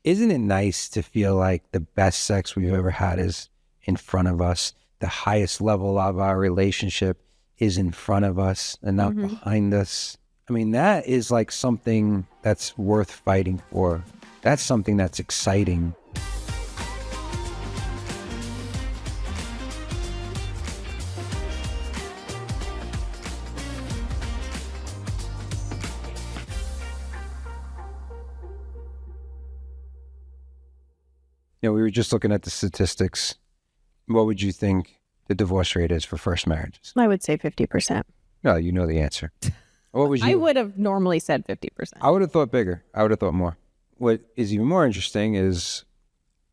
Isn't it nice to feel like the best sex we've ever had is in front of us? The highest level of our relationship is in front of us and not behind us. I mean, that is like something that's worth fighting for. That's something that's exciting. You know, we were just looking at the statistics. What would you think the divorce rate is for first marriages? I would say 50%. No, you know the answer. What would you? I would have normally said 50%. I would have thought bigger. I would have thought more. What is even more interesting is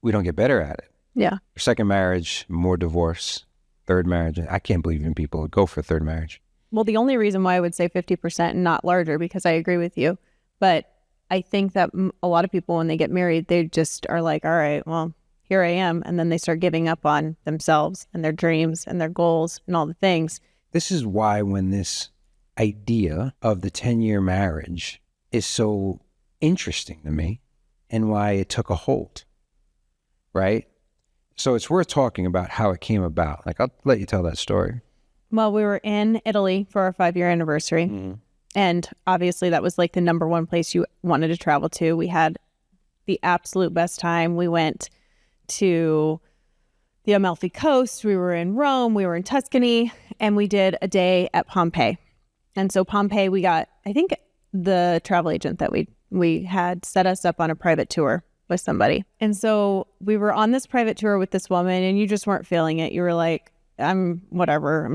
we don't get better at it. Yeah. Second marriage, more divorce. Third marriage, I can't believe even people would go for third marriage. Well, the only reason why I would say 50% and not larger, because I agree with you, but I think that a lot of people, when they get married, they just are like, all right, well, here I am. And then they start giving up on themselves and their dreams and their goals and all the things. This is why when this idea of the 10-year marriage is so interesting to me and why it took a hold, right? So it's worth talking about how it came about. Like, I'll let you tell that story. Well, we were in Italy for our 5-year anniversary. Mm-hmm. And obviously that was like the number one place you wanted to travel to. We had the absolute best time. We went to the Amalfi Coast. We were in Rome. We were in Tuscany. And we did a day at Pompeii. And so Pompeii, we got, I think the travel agent that we had set us up on a private tour with somebody. And so we were on this private tour with this woman and you just weren't feeling it. You were like, I'm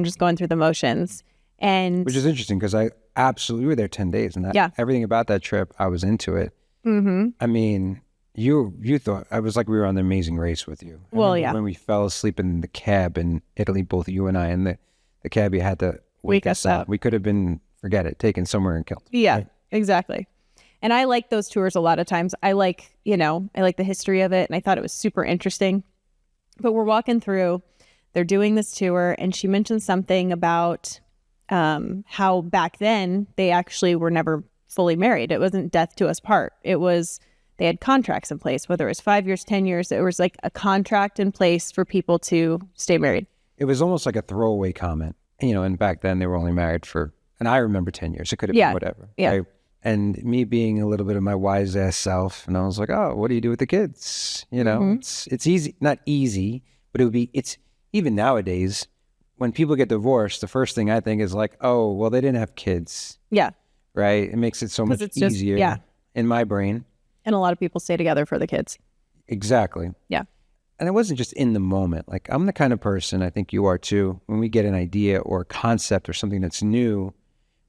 just going through the motions. And which is interesting because I absolutely were there 10 days and everything about that trip, I was into it. Mm-hmm. I mean, you thought, I was like, we were on the Amazing Race with you. Well, yeah. When we fell asleep in the cab in Italy, both you and I, and the cab, you had to wake us up. We could have been, forget it, taken somewhere and killed. Yeah, right? Exactly. And I like those tours a lot of times. I like the history of it. And I thought it was super interesting. But we're walking through, they're doing this tour. And she mentioned something about how back then they actually were never fully married. It wasn't death to us part. It was, they had contracts in place, whether it was 5 years, 10 years, there was like a contract in place for people to stay married. It was almost like a throwaway comment, and back then they were only married for, and I remember 10 years. It could have been whatever. Yeah. Right? And me being a little bit of my wise ass self, and I was like, oh, what do you do with the kids? It's easy, not easy, but it's even nowadays, when people get divorced, the first thing I think is like, oh, well, they didn't have kids. Yeah. Right? It makes it so much easier in my brain. And a lot of people stay together for the kids. Exactly. Yeah. And it wasn't just in the moment. Like, I'm the kind of person, I think you are too, when we get an idea or a concept or something that's new,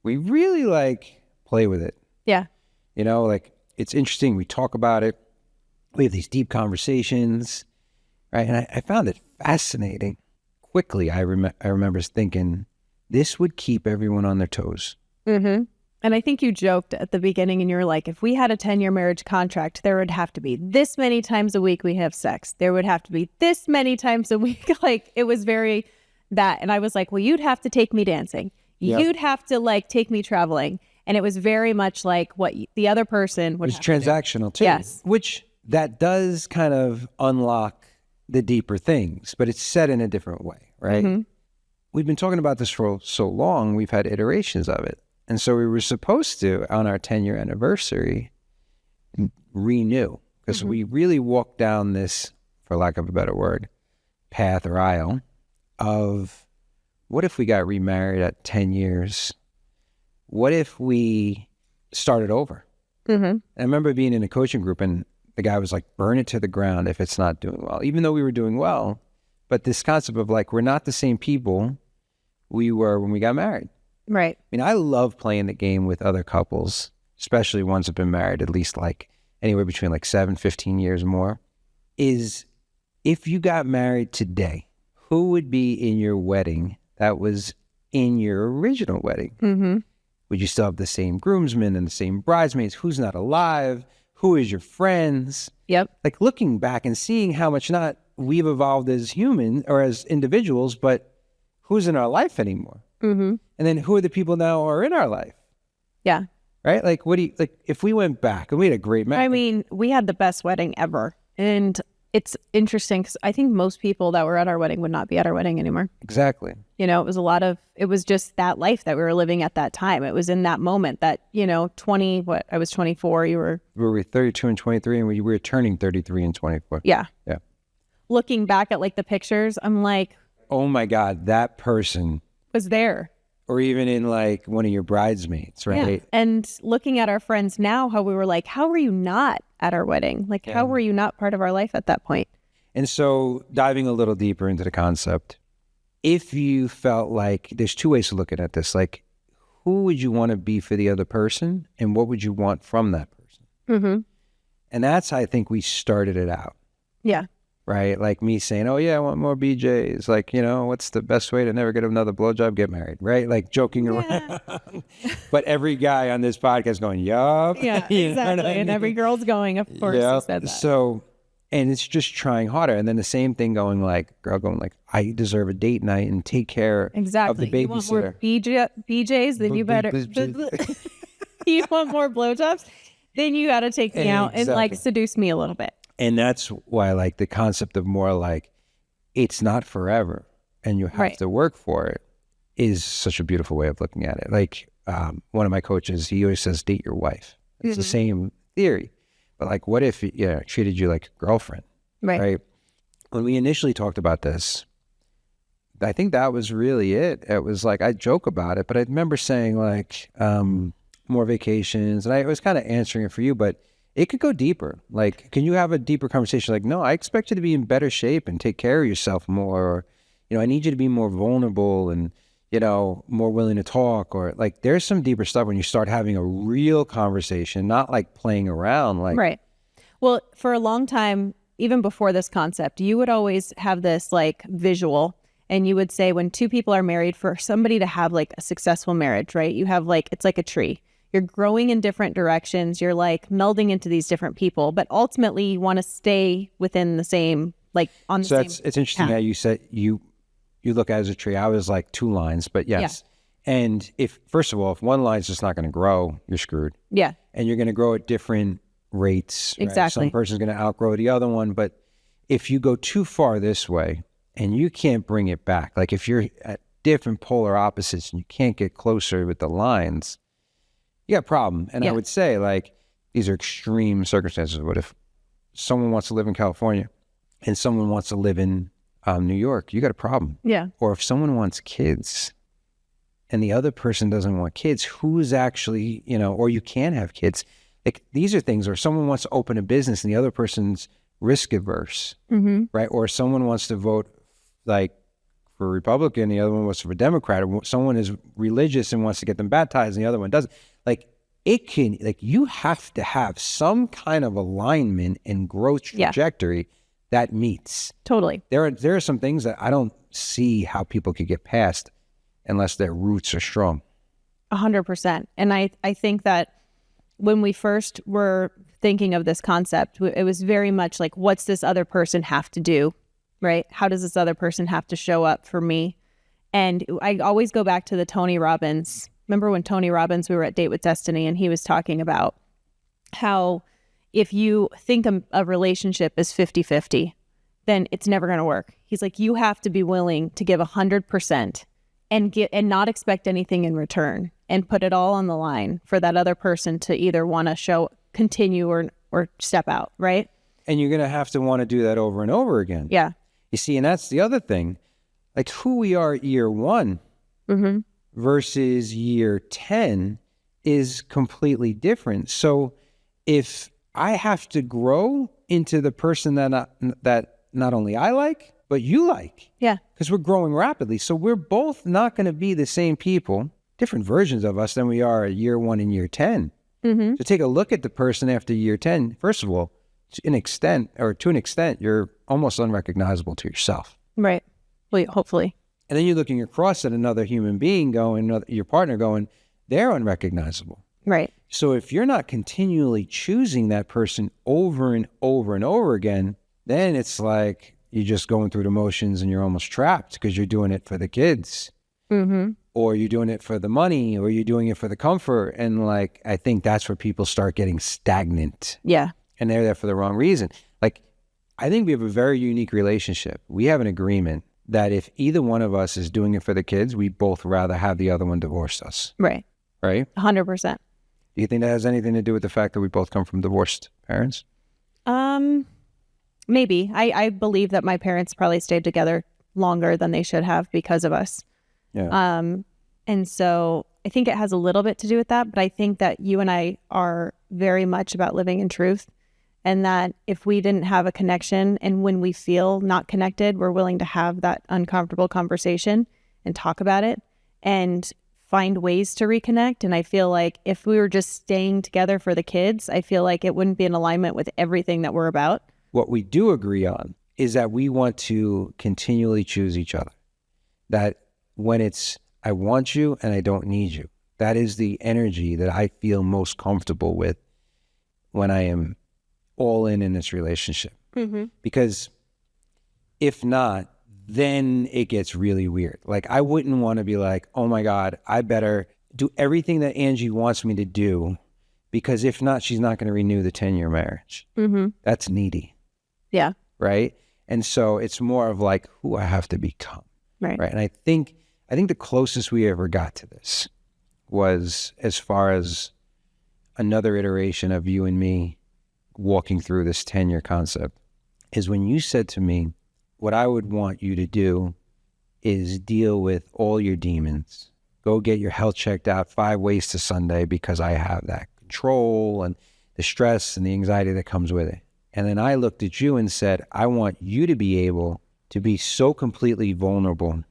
we really play with it. Yeah. It's interesting. We talk about it. We have these deep conversations, right? And I found it fascinating. Quickly, I remember thinking, this would keep everyone on their toes. Mm-hmm. And I think you joked at the beginning and you were like, if we had a 10-year marriage contract, there would have to be this many times a week we have sex. There would have to be this many times a week. It was very that. And I was like, well, you'd have to take me dancing. Yep. You'd have to take me traveling. And it was very much like what the other person would have to do. It's transactional too. Yes. Which that does kind of unlock the deeper things, but it's said in a different way, right? Mm-hmm. We've been talking about this for so long, we've had iterations of it. And so we were supposed to, on our 10-year anniversary, renew, because we really walked down this, for lack of a better word, path or aisle of what if we got remarried at 10 years? What if we started over? Mm-hmm. I remember being in a coaching group and the guy was like, burn it to the ground if it's not doing well, even though we were doing well. But this concept of we're not the same people we were when we got married. Right. I mean, I love playing the game with other couples, especially ones that have been married at least anywhere between 7, 15 years more, is if you got married today, who would be in your wedding that was in your original wedding? Mm-hmm. Would you still have the same groomsmen and the same bridesmaids? Who's not alive? Who is your friends? Yep. Looking back and seeing how much not we've evolved as humans or as individuals, but who's in our life anymore? Mm-hmm. And then who are the people now who are in our life? Yeah. right? Like, what do you, like, if we went back and we had a great I mean, we had the best wedding ever. And it's interesting because I think most people that were at our wedding would not be at our wedding anymore. Exactly. You know, it was just that life that we were living at that time. It was in that moment that, you know, I was 24, we were 32 and 23, and we were turning 33 and 24. Yeah. Yeah. Looking back at like the pictures, I'm like, oh my God, that person was there. Or even in like one of your bridesmaids, right? Yeah. And looking at our friends now, how we were like, how were you not at our wedding? Like, how were you not part of our life at that point? And so diving a little deeper into the concept, if you felt like there's two ways to look at this, like who would you want to be for the other person and what would you want from that person? Mm-hmm. And that's how I think we started it out. Yeah. Right? Like me saying, oh yeah, I want more BJs. Like, you know, what's the best way to never get another blowjob? Get married, right? Like joking around. But every guy on this podcast going, yup. Yeah, exactly. And every girl's going, of course, you said that. So, and it's just trying harder. And then the same thing going like, girl going like, I deserve a date night and take care of the babysitter. You want more BJs, then you better. You want more blowjobs? Then you got to take me out and like seduce me a little bit. And that's why I like the concept of more like, it's not forever and you have to work for it is such a beautiful way of looking at it. Like one of my coaches, he always says, date your wife. It's the same theory. But like, what if it treated you like a girlfriend? Right? When we initially talked about this, I think that was really it. It was like, I joke about it, but I remember saying like more vacations. And I was kind of answering it for you, but it could go deeper. Like, can you have a deeper conversation? Like, no, I expect you to be in better shape and take care of yourself more. Or, you know, I need you to be more vulnerable and, you know, more willing to talk. Or like, there's some deeper stuff when you start having a real conversation, not like playing around. Like, right. Well, for a long time, even before this concept, you would always have this like visual. And you would say when two people are married, for somebody to have like a successful marriage, right? You have like, it's like a tree. You're growing in different directions. You're like melding into these different people, but ultimately you want to stay within the same, like on the same. So it's interesting how you said you look at it as a tree. I was like two lines, but yes. Yeah. And first of all, if one line's just not going to grow, you're screwed. Yeah. And you're going to grow at different rates. Right? Exactly. Some person's going to outgrow the other one, but if you go too far this way and you can't bring it back, like if you're at different polar opposites and you can't get closer with the lines, you got a problem. And I would say like, these are extreme circumstances. What if someone wants to live in California and someone wants to live in New York? You got a problem. Yeah. Or if someone wants kids and the other person doesn't want kids, who's actually, you know, or you can have kids. Like these are things, or someone wants to open a business and the other person's risk averse, right? Or someone wants to vote like for Republican, the other one wants for Democrat, or someone is religious and wants to get them baptized and the other one doesn't. Like it can, like you have to have some kind of alignment and growth trajectory that meets. Totally. There are some things that I don't see how people could get past unless their roots are strong. 100%. And I think that when we first were thinking of this concept, it was very much like, what's this other person have to do, right? How does this other person have to show up for me? And I always go back to the Tony Robbins. Remember when Tony Robbins, we were at Date with Destiny, and he was talking about how if you think a relationship is 50-50, then it's never going to work. He's like, you have to be willing to give 100% and not expect anything in return, and put it all on the line for that other person to either want to continue or step out, right? And you're going to have to want to do that over and over again. Yeah. You see, and that's the other thing. Like who we are at year one versus year 10 is completely different. So if I have to grow into the person that not only I like, but you like. Yeah. Because we're growing rapidly. So we're both not going to be the same people, different versions of us than we are at year 1 and year 10. So take a look at the person after year 10. First of all, to an extent, you're almost unrecognizable to yourself. Right. Well, hopefully. And then you're looking across at another human being your partner going, they're unrecognizable. Right. So if you're not continually choosing that person over and over and over again, then it's like you're just going through the motions and you're almost trapped because you're doing it for the kids. or you're doing it for the money, or you're doing it for the comfort. And like, I think that's where people start getting stagnant. Yeah. And they're there for the wrong reason. Like, I think we have a very unique relationship. We have an agreement that if either one of us is doing it for the kids, we both rather have the other one divorce us. Right. Right? 100%. Do you think that has anything to do with the fact that we both come from divorced parents? Maybe. I believe that my parents probably stayed together longer than they should have because of us. Yeah. And so I think it has a little bit to do with that, but I think that you and I are very much about living in truth, and that if we didn't have a connection, and when we feel not connected, we're willing to have that uncomfortable conversation and talk about it and find ways to reconnect. And I feel like if we were just staying together for the kids, I feel like it wouldn't be in alignment with everything that we're about. What we do agree on is that we want to continually choose each other. That when it's, I want you and I don't need you, that is the energy that I feel most comfortable with when I am all in this relationship. Because if not, then it gets really weird. Like, I wouldn't want to be like, oh my God, I better do everything that Angie wants me to do, because if not, she's not going to renew the 10-year marriage. That's needy. Yeah. Right. And so it's more of like who I have to become. Right. And I think the closest we ever got to this was as far as another iteration of you and me walking through this 10-year concept is when you said to me, what I would want you to do is deal with all your demons. Go get your health checked out 5 ways to Sunday, because I have that control and the stress and the anxiety that comes with it. And then I looked at you and said, I want you to be able to be so completely vulnerable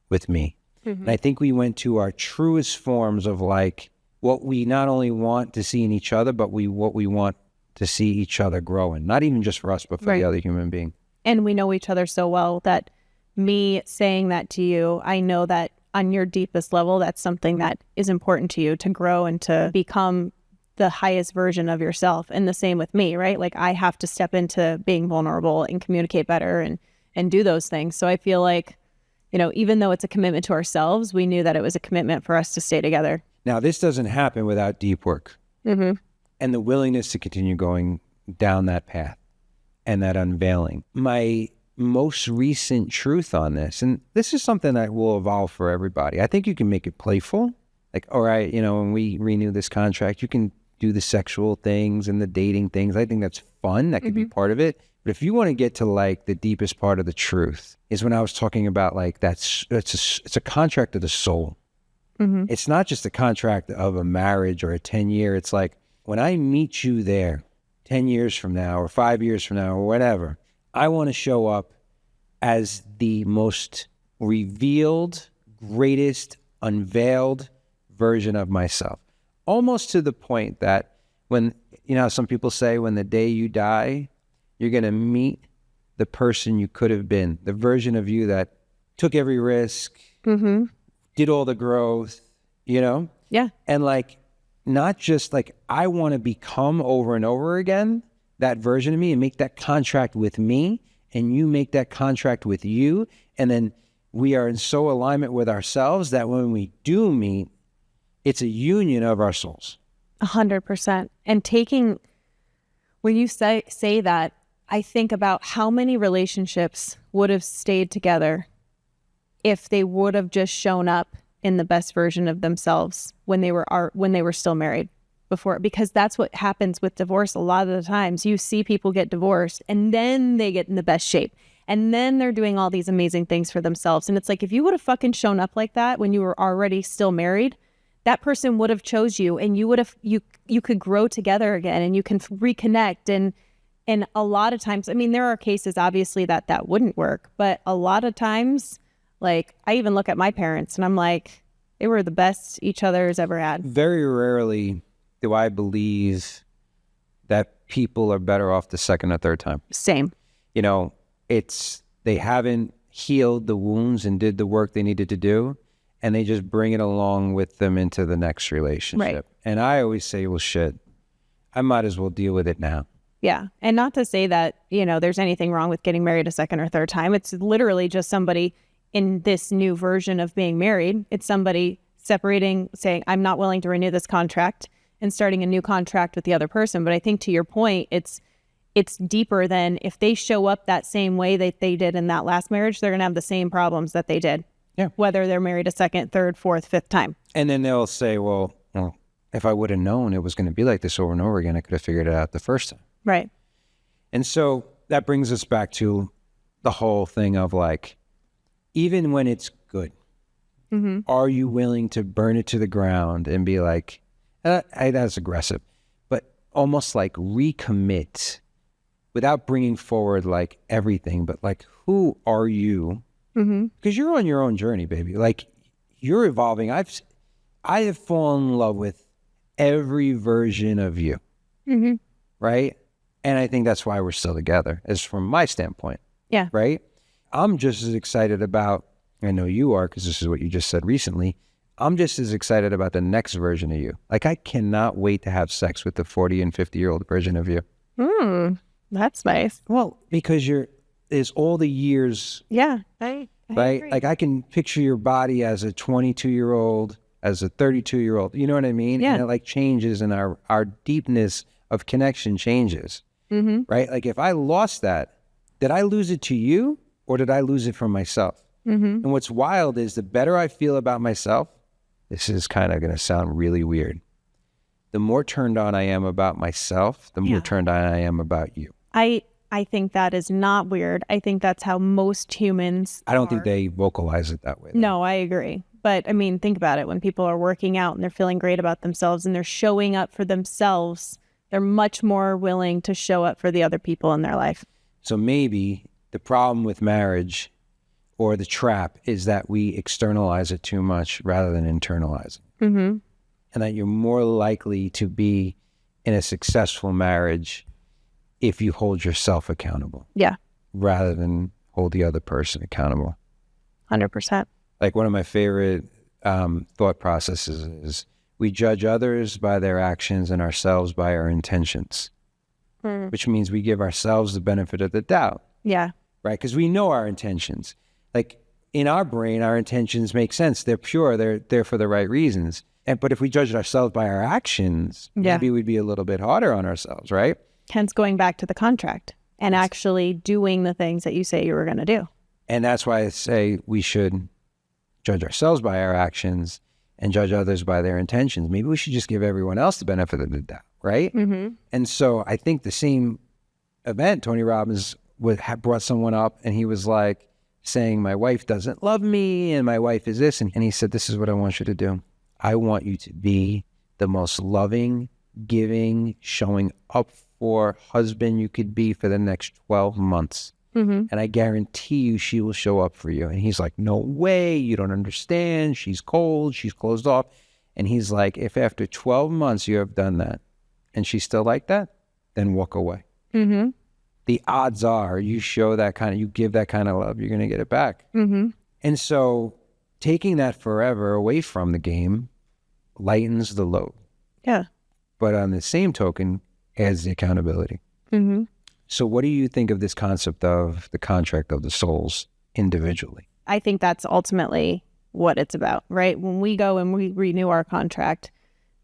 with me. And I think we went to our truest forms of like what we not only want to see in each other, but what we want to see each other grow in. Not even just for us, but for the other human being. And we know each other so well that me saying that to you, I know that on your deepest level, that's something that is important to you, to grow and to become the highest version of yourself. And the same with me, right? Like, I have to step into being vulnerable and communicate better and do those things. So I feel like, you know, even though it's a commitment to ourselves, we knew that it was a commitment for us to stay together. Now, this doesn't happen without deep work and the willingness to continue going down that path and that unveiling. My most recent truth on this, and this is something that will evolve for everybody. I think you can make it playful. Like, all right, you know, when we renew this contract, you can do the sexual things and the dating things. I think that's fun. That could be part of it. But if you want to get to like the deepest part of the truth, is when I was talking about like it's a contract of the soul. It's not just a contract of a marriage or a 10-year. It's like, when I meet you there 10 years from now or 5 years from now or whatever, I want to show up as the most revealed, greatest, unveiled version of myself. Almost to the point that when, you know, some people say when the day you die, you're going to meet the person you could have been, the version of you that took every risk, did all the growth, you know? Yeah. And like, not just like, I want to become over and over again that version of me and make that contract with me, and you make that contract with you. And then we are in so alignment with ourselves that when we do meet, it's a union of our souls. 100%. And when you say that, I think about how many relationships would have stayed together if they would have just shown up in the best version of themselves when they were still married before, because that's what happens with divorce. A lot of the times you see people get divorced and then they get in the best shape and then they're doing all these amazing things for themselves. And it's like, if you would have fucking shown up like that when you were already still married, that person would have chose you, and you would have, you could grow together again, and you can reconnect. And a lot of times, I mean, there are cases obviously that wouldn't work, but a lot of times, like, I even look at my parents and I'm like, they were the best each other has ever had. Very rarely do I believe that people are better off the second or third time. Same. You know, they haven't healed the wounds and did the work they needed to do, and they just bring it along with them into the next relationship. Right. And I always say, well, shit, I might as well deal with it now. Yeah. And not to say that, you know, there's anything wrong with getting married a second or third time. It's literally just somebody in this new version of being married. It's somebody separating, saying, I'm not willing to renew this contract, and starting a new contract with the other person. But I think to your point, it's deeper than if they show up that same way that they did in that last marriage, they're going to have the same problems that they did. Yeah. Whether they're married a second, third, fourth, fifth time. And then they'll say, well, if I would have known it was going to be like this over and over again, I could have figured it out the first time. Right. And so that brings us back to the whole thing of like, even when it's good, are you willing to burn it to the ground and be like, that's aggressive, but almost like recommit without bringing forward like everything, but like, who are you? Because you're on your own journey, baby. Like, you're evolving. I have fallen in love with every version of you, right? And I think that's why we're still together, as from my standpoint. Yeah. Right? I'm just as excited about, I know you are, because this is what you just said recently, I'm just as excited about the next version of you. Like, I cannot wait to have sex with the 40 and 50-year-old version of you. That's nice. Well, because there's all the years. Yeah. I right? agree. Like, I can picture your body as a 22-year-old, as a 32-year-old. You know what I mean? Yeah. And it like changes, and our deepness of connection changes. Right? Like, if I lost that, did I lose it to you, or did I lose it from myself? And what's wild is the better I feel about myself, this is kind of going to sound really weird, the more turned on I am about myself, the more turned on I am about you. I think that is not weird. I think that's how most humans I don't think they vocalize it that way, though. No, I agree. But I mean, think about it. When people are working out and they're feeling great about themselves and they're showing up for themselves, they're much more willing to show up for the other people in their life. So maybe the problem with marriage, or the trap, is that we externalize it too much rather than internalize it. And that you're more likely to be in a successful marriage if you hold yourself accountable. Yeah. Rather than hold the other person accountable. 100%. Like, one of my favorite thought processes is we judge others by their actions and ourselves by our intentions, which means we give ourselves the benefit of the doubt. Yeah. Right? Because we know our intentions. Like, in our brain, our intentions make sense. They're pure. They're there for the right reasons. But if we judged ourselves by our actions, maybe we'd be a little bit harder on ourselves, right? Hence going back to the contract and actually doing the things that you say you were going to do. And that's why I say we should judge ourselves by our actions and judge others by their intentions. Maybe we should just give everyone else the benefit of the doubt, right? And so I think the same event, Tony Robbins brought someone up, and he was like saying, my wife doesn't love me, and my wife is this. And he said, this is what I want you to do. I want you to be the most loving, giving, showing up for husband you could be for the next 12 months. And I guarantee you she will show up for you. And he's like, no way, you don't understand. She's cold, she's closed off. And he's like, if after 12 months you have done that and she's still like that, then walk away. The odds are you give that kind of love, you're going to get it back. And so taking that forever away from the game lightens the load. Yeah. But on the same token, adds the accountability. So what do you think of this concept of the contract of the souls individually? I think that's ultimately what it's about, right? When we go and we renew our contract,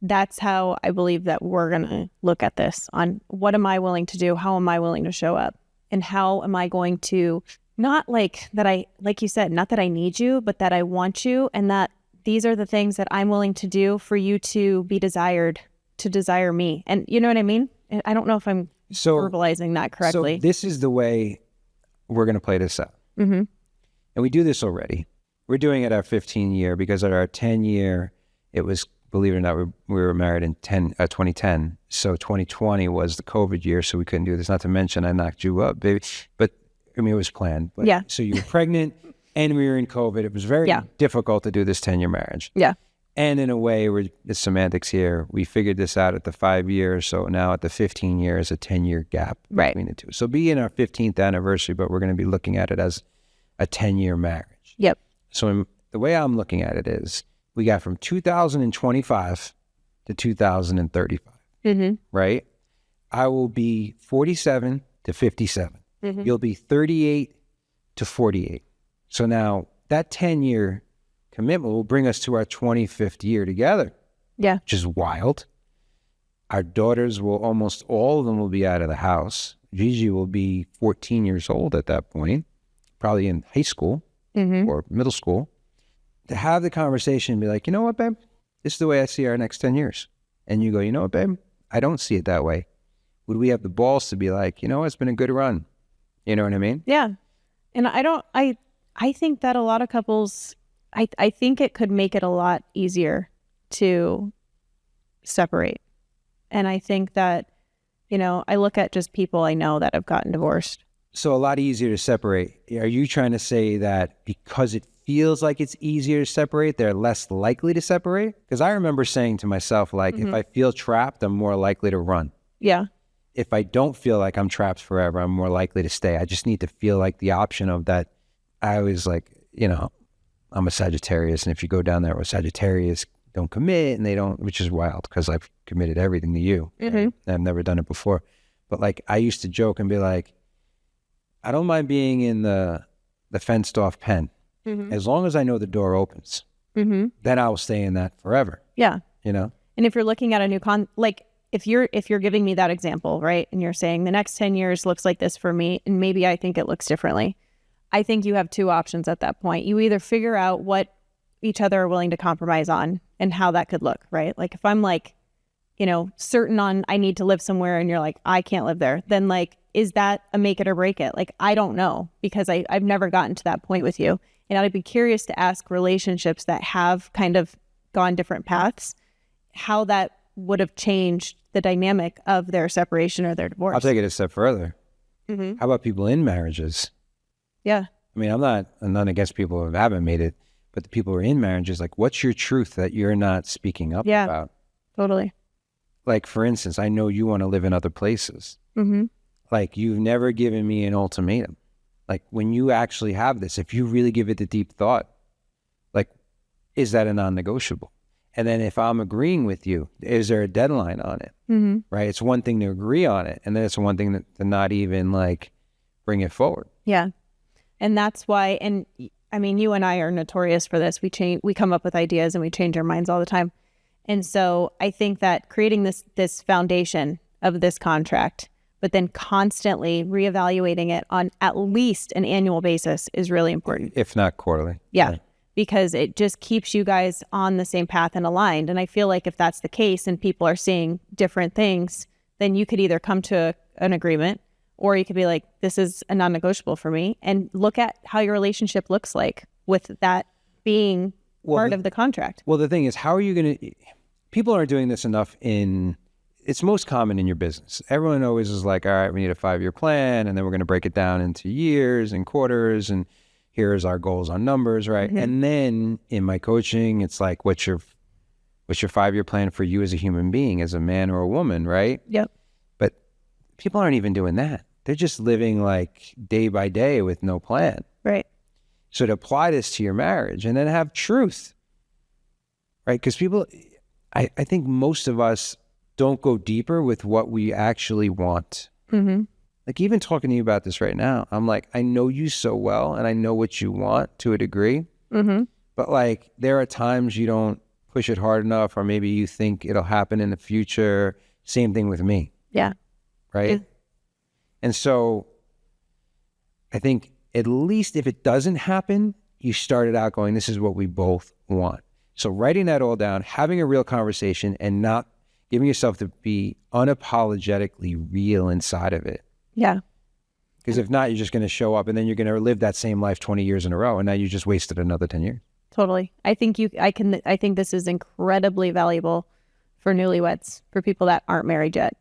that's how I believe that we're going to look at this on what am I willing to do? How am I willing to show up? And how am I going to, not like that like you said, not that I need you, but that I want you, and that these are the things that I'm willing to do for you to be desired, to desire me. And you know what I mean? I don't know if I'm verbalizing that correctly. So this is the way we're going to play this out. And we do this already. We're doing it our 15-year, because at our 10-year, it was, believe it or not, we were married in 2010. So 2020 was the COVID year, so we couldn't do this. Not to mention I knocked you up, baby. But I mean, it was planned. But, yeah. So you were pregnant and we were in COVID. It was very difficult to do this 10-year marriage. Yeah. And in a way, it's semantics here. We figured this out at the 5 years. So now at the 15 years, a 10-year gap between the two. So be in our 15th anniversary, but we're going to be looking at it as a 10-year marriage. Yep. So the way I'm looking at it is we got from 2025 to 2035, right? I will be 47 to 57. You'll be 38 to 48. So now that 10-year commitment will bring us to our 25th year together. Yeah. Which is wild. Our daughters will, almost all of them will be out of the house. Gigi will be 14 years old at that point, probably in high school or middle school. To have the conversation and be like, you know what, babe? This is the way I see our next 10 years. And you go, you know what, babe? I don't see it that way. Would we have the balls to be like, you know what? It's been a good run. You know what I mean? Yeah. And I think that a lot of couples, I think it could make it a lot easier to separate. And I think that, I look at just people I know that have gotten divorced. So a lot easier to separate. Are you trying to say that because it feels like it's easier to separate, they're less likely to separate? Because I remember saying to myself, like, if I feel trapped, I'm more likely to run. Yeah. If I don't feel like I'm trapped forever, I'm more likely to stay. I just need to feel like the option of that. I always like, I'm a Sagittarius, and if you go down there with Sagittarius, don't commit, and they don't, which is wild because I've committed everything to you. I've never done it before. But like, I used to joke and be like, I don't mind being in the fenced off pen. As long as I know the door opens, then I will stay in that forever. Yeah. And if you're looking at a new if you're giving me that example, right? And you're saying the next 10 years looks like this for me, and maybe I think it looks differently. I think you have two options at that point. You either figure out what each other are willing to compromise on and how that could look, right? Like if I'm like, certain on I need to live somewhere and you're like, I can't live there, then like, is that a make it or break it? Like, I don't know, because I've never gotten to that point with you. And I'd be curious to ask relationships that have kind of gone different paths, how that would have changed the dynamic of their separation or their divorce. I'll take it a step further. How about people in marriages? Yeah. I mean, I'm not against people who haven't made it, but the people who are in marriages, like, what's your truth that you're not speaking up about? Totally. Like, for instance, I know you want to live in other places. Like, you've never given me an ultimatum. Like, when you actually have this, if you really give it the deep thought, like, is that a non-negotiable? And then if I'm agreeing with you, is there a deadline on it? Right? It's one thing to agree on it, and then it's one thing to not even like bring it forward. Yeah. And that's why, and I mean, you and I are notorious for this. We come up with ideas and we change our minds all the time. And so I think that creating this foundation of this contract, but then constantly reevaluating it on at least an annual basis is really important. If not quarterly. Yeah. Because it just keeps you guys on the same path and aligned. And I feel like if that's the case and people are seeing different things, then you could either come to an agreement, or you could be like, this is a non-negotiable for me, and look at how your relationship looks like with that being part of the contract. Well, the thing is, how are you going to, people aren't doing this enough it's most common in your business. Everyone always is like, all right, we need a 5-year plan, and then we're going to break it down into years and quarters, and here's our goals on numbers, right? And then in my coaching, it's like, what's your 5-year plan for you as a human being, as a man or a woman, right? Yep. But people aren't even doing that. They're just living like day by day with no plan. Right. So to apply this to your marriage and then have truth, right? Because people, I think most of us don't go deeper with what we actually want. Like, even talking to you about this right now, I'm like, I know you so well, and I know what you want to a degree. But like, there are times you don't push it hard enough, or maybe you think it'll happen in the future. Same thing with me. Yeah. Right. Yeah. And so I think at least if it doesn't happen, you started out going, this is what we both want. So writing that all down, having a real conversation, and not giving yourself to be unapologetically real inside of it. Yeah. Because if not, you're just going to show up and then you're going to live that same life 20 years in a row. And now you just wasted another 10 years. Totally. I think this is incredibly valuable for newlyweds, for people that aren't married yet,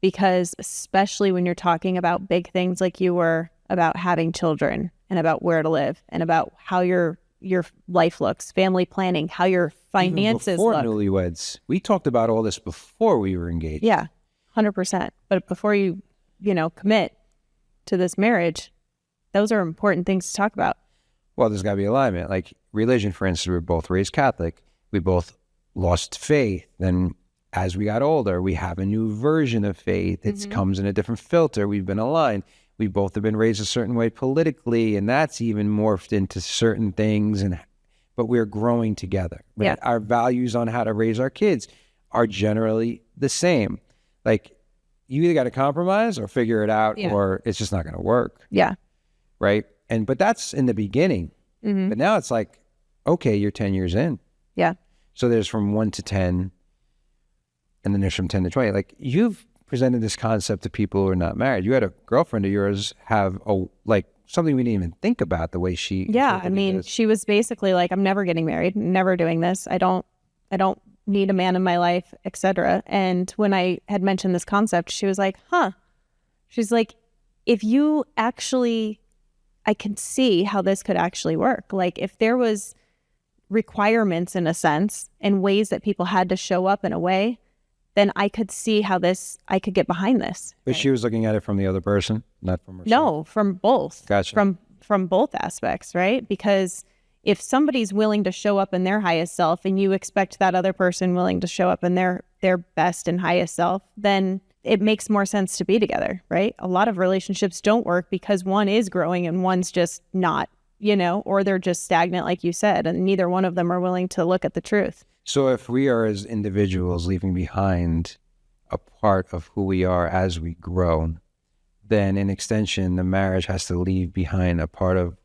because especially when you're talking about big things like you were about having children and about where to live and about how your life looks, family planning, how your finances before look. Newlyweds, we talked about all this before we were engaged. Yeah, 100%. But before you commit to this marriage, those are important things to talk about. Well, there's got to be alignment. Like religion, for instance, we were both raised Catholic. We both lost faith. Then as we got older, we have a new version of faith. It comes in a different filter. We've been aligned. We both have been raised a certain way politically, and that's even morphed into certain things. But we're growing together. But Yeah. our values on how to raise our kids are generally the same. Like, you either got to compromise or figure it out, or it's just not going to work. Yeah. Right. But that's in the beginning. But now it's like, okay, you're 10 years in. Yeah. So there's from 1 to 10, and then there's from 10 to 20. Like, you've presented this concept to people who are not married. You had a girlfriend of yours have something we didn't even think about, the way she. Yeah. I mean, she was basically like, I'm never getting married, never doing this. I don't need a man in my life, etc. And when I had mentioned this concept, she was like, she's like, if you actually, I can see how this could actually work. Like, if there was requirements in a sense and ways that people had to show up in a way, then I could see how I could get behind this. But she was looking at it from the other person, not from herself. No, from both. Gotcha. From both aspects, right? Because if somebody's willing to show up in their highest self and you expect that other person willing to show up in their best and highest self, then it makes more sense to be together, right? A lot of relationships don't work because one is growing and one's just not, or they're just stagnant, like you said, and neither one of them are willing to look at the truth. So if we are, as individuals, leaving behind a part of who we are as we grow, then in extension, the marriage has to leave behind a part of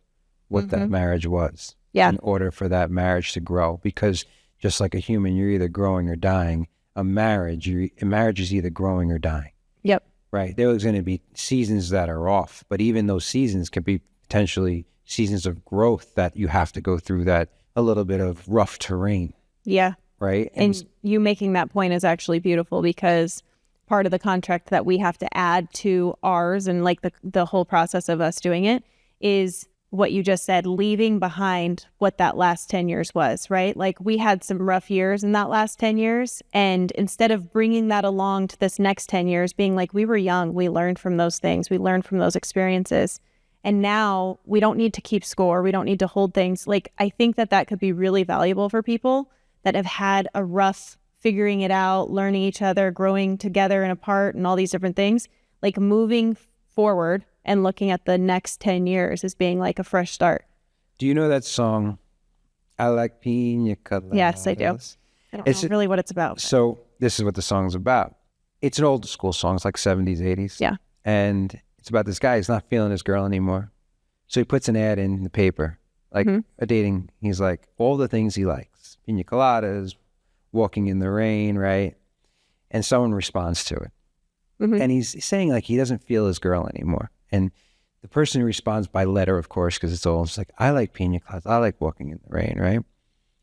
what that marriage was. Yeah. In order for that marriage to grow. Because just like a human, you're either growing or dying. A marriage is either growing or dying. Yep. Right. There's going to be seasons that are off, but even those seasons could be potentially seasons of growth that you have to go through, that a little bit of rough terrain. Yeah. Right. And you making that point is actually beautiful, because part of the contract that we have to add to ours, and like the whole process of us doing it, is what you just said, leaving behind what that last 10 years was, right? Like, we had some rough years in that last 10 years. And instead of bringing that along to this next 10 years, being like, we were young, we learned from those things, we learned from those experiences. And now we don't need to keep score. We don't need to hold things. Like, I think that could be really valuable for people that have had a rough figuring it out, learning each other, growing together and apart, and all these different things. Like, moving forward and looking at the next 10 years as being like a fresh start. Do you know that song, I Like Pina Coladas? Yes, I do. I don't know really what it's about. So this is what the song's about. It's an old school song. It's like 70s, 80s. Yeah. And it's about this guy. He's not feeling his girl anymore. So he puts an ad in the paper, like a dating. He's like, all the things he likes. Pina coladas, walking in the rain, right? And someone responds to it. And he's saying like he doesn't feel his girl anymore. And the person responds by letter, of course, because it's all just like, I like pina coladas. I like walking in the rain, right?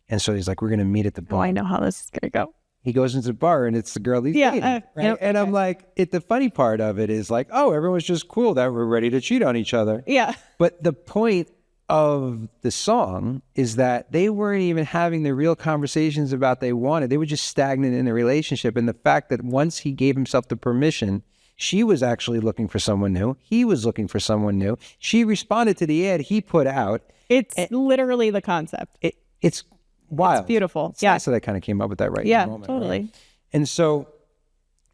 And so he's like, we're going to meet at the bar. Oh, I know how this is going to go. He goes into the bar and it's the girl he's dating, right? Yep, and I'm like, the funny part of it is like, oh, everyone's just cool that we're ready to cheat on each other. Yeah. But the point of the song is that they weren't even having the real conversations about they wanted. They were just stagnant in the relationship. And the fact that once he gave himself the permission, she was actually looking for someone new. He was looking for someone new. She responded to the ad he put out. It's literally the concept. It's wild. It's beautiful. It's nice that I kind of came up with that right in the moment. Totally. Right? And so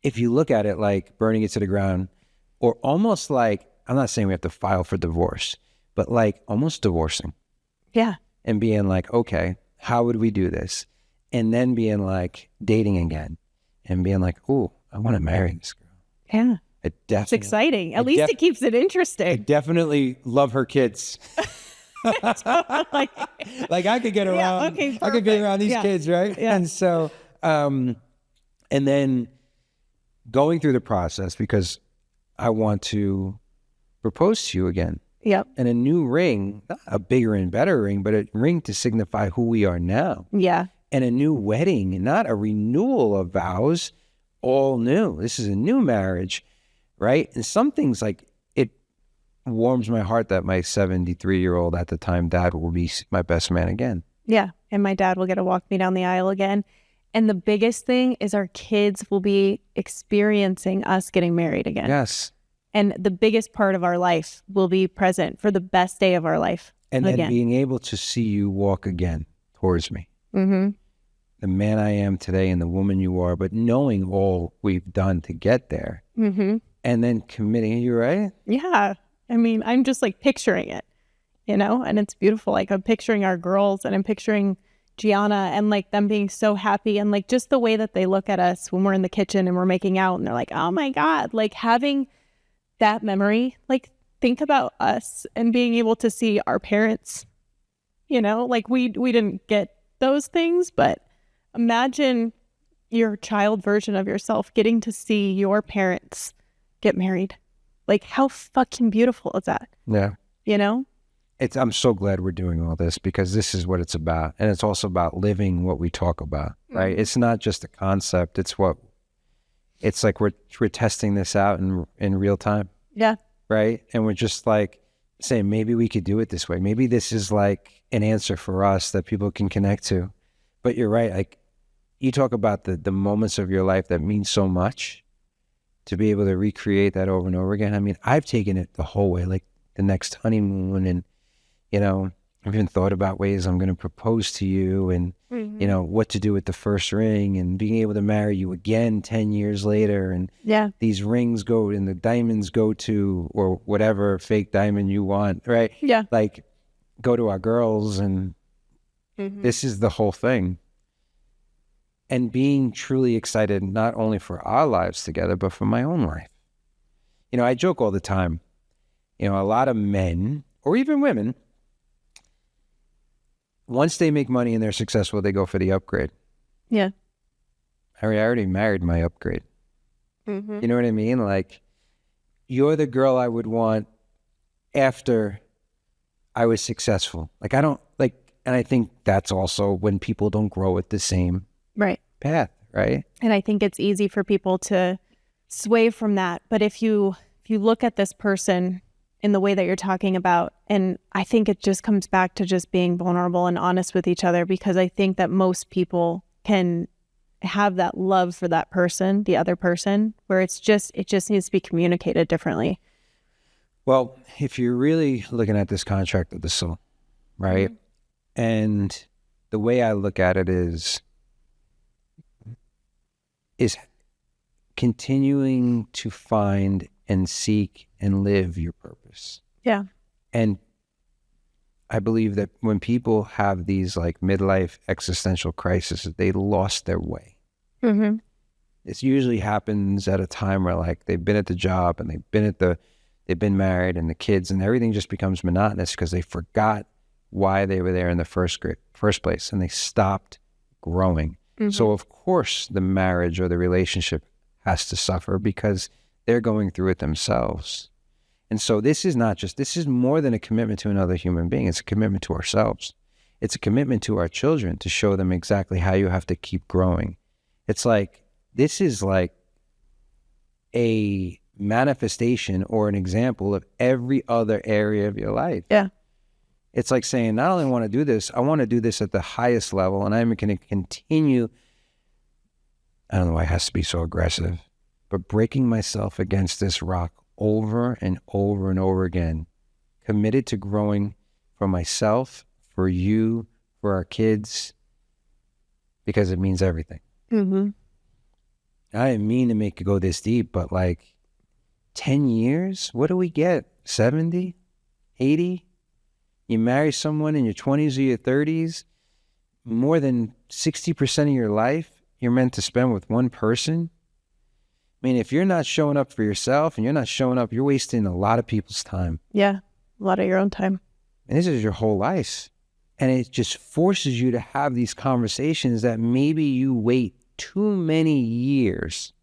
if you look at it like burning it to the ground, or almost like, I'm not saying we have to file for divorce, but like almost divorcing. Yeah. And being like, okay, how would we do this? And then being like dating again and being like, oh, I want to marry this girl. Yeah. It's exciting. At least it keeps it interesting. I definitely love her kids. Like I could get around, I could get around these kids, right? Yeah. And so, and then going through the process, because I want to propose to you again. Yep. And a new ring, not a bigger and better ring, but a ring to signify who we are now. Yeah. And a new wedding, not a renewal of vows, all new. This is a new marriage, right? And some things like, it warms my heart that my 73-year-old at the time dad will be my best man again. Yeah. And my dad will get to walk me down the aisle again. And the biggest thing is our kids will be experiencing us getting married again. Yes. And the biggest part of our life will be present for the best day of our life. And then being able to see you walk again towards me. Mm-hmm. The man I am today and the woman you are, but knowing all we've done to get there. Mm-hmm. And then committing, are you right? Yeah. I mean, I'm just like picturing it, you know, and it's beautiful. Like I'm picturing our girls and I'm picturing Gianna and like them being so happy and like just the way that they look at us when we're in the kitchen and we're making out and they're like, oh my God, like having that memory, like think about us and being able to see our parents, you know, like we didn't get those things, but imagine your child version of yourself getting to see your parents get married. Like how fucking beautiful is that? Yeah. You know? I'm so glad we're doing all this because this is what it's about. And it's also about living what we talk about, right? It's not just a concept. It's like we're testing this out in real time. Yeah. Right. And we're just like saying, maybe we could do it this way. Maybe this is like an answer for us that people can connect to. But you're right. Like you talk about the moments of your life that mean so much, to be able to recreate that over and over again. I mean, I've taken it the whole way, like the next honeymoon, and you know, I've even thought about ways I'm going to propose to you and, you know, what to do with the first ring and being able to marry you again 10 years later. And these rings go and the diamonds go to, or whatever fake diamond you want, right? Yeah. Like go to our girls and this is the whole thing. And being truly excited, not only for our lives together, but for my own life. You know, I joke all the time, you know, a lot of men or even women, once they make money and they're successful, they go for the upgrade. Yeah. I already married my upgrade. You know what I mean? Like, you're the girl I would want after I was successful. Like, I don't, like, and I think that's also when people don't grow at the same path, right? And I think it's easy for people to sway from that. But if you look at this person in the way that you're talking about, and I think it just comes back to just being vulnerable and honest with each other, because I think that most people can have that love for that person, the other person, where it just needs to be communicated differently. Well, if you're really looking at this contract of the soul, right? And the way I look at it is continuing to find and seek and live your purpose. Yeah. And I believe that when people have these like midlife existential crises, they lost their way. This usually happens at a time where like they've been at the job and they've been married and the kids, and everything just becomes monotonous because they forgot why they were there in the first place, and they stopped growing. So of course the marriage or the relationship has to suffer because they're going through it themselves. And so this is more than a commitment to another human being. It's a commitment to ourselves. It's a commitment to our children to show them exactly how you have to keep growing. It's like, this is like a manifestation or an example of every other area of your life. Yeah. It's like saying, not only want to do this, I want to do this at the highest level, and I'm going to continue. I don't know why it has to be so aggressive, but breaking myself against this rock over and over and over again, committed to growing for myself, for you, for our kids, because it means everything. I didn't mean to make it go this deep, but like 10 years, what do we get? 70, 80? You marry someone in your 20s or your 30s, more than 60% of your life you're meant to spend with one person. I mean, if you're not showing up for yourself and you're not showing up, you're wasting a lot of people's time. Yeah, a lot of your own time. And this is your whole life. And it just forces you to have these conversations that maybe you wait too many years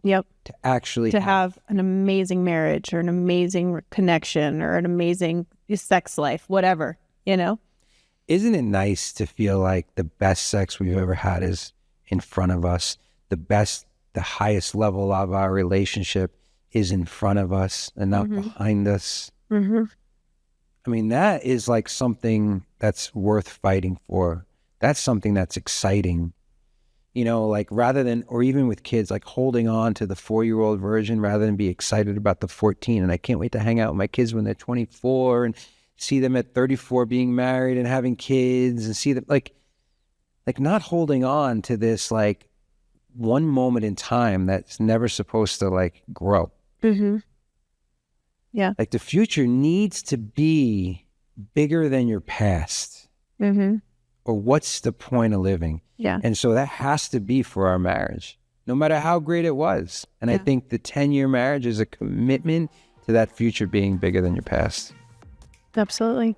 to actually have an amazing marriage or an amazing connection or an amazing sex life, whatever, you know? Isn't it nice to feel like the best sex we've ever had is in front of us? The highest level of our relationship is in front of us and not behind us. I mean, that is like something that's worth fighting for. That's something that's exciting. You know, like rather than, or even with kids, like holding on to the 4-year-old version rather than be excited about the 14. And I can't wait to hang out with my kids when they're 24 and see them at 34 being married and having kids, and see them like not holding on to this like one moment in time that's never supposed to like grow. Yeah. Like the future needs to be bigger than your past. Mm-hmm. Or what's the point of living? Yeah. And so that has to be for our marriage, no matter how great it was. And I think the 10-year marriage is a commitment to that future being bigger than your past. Absolutely.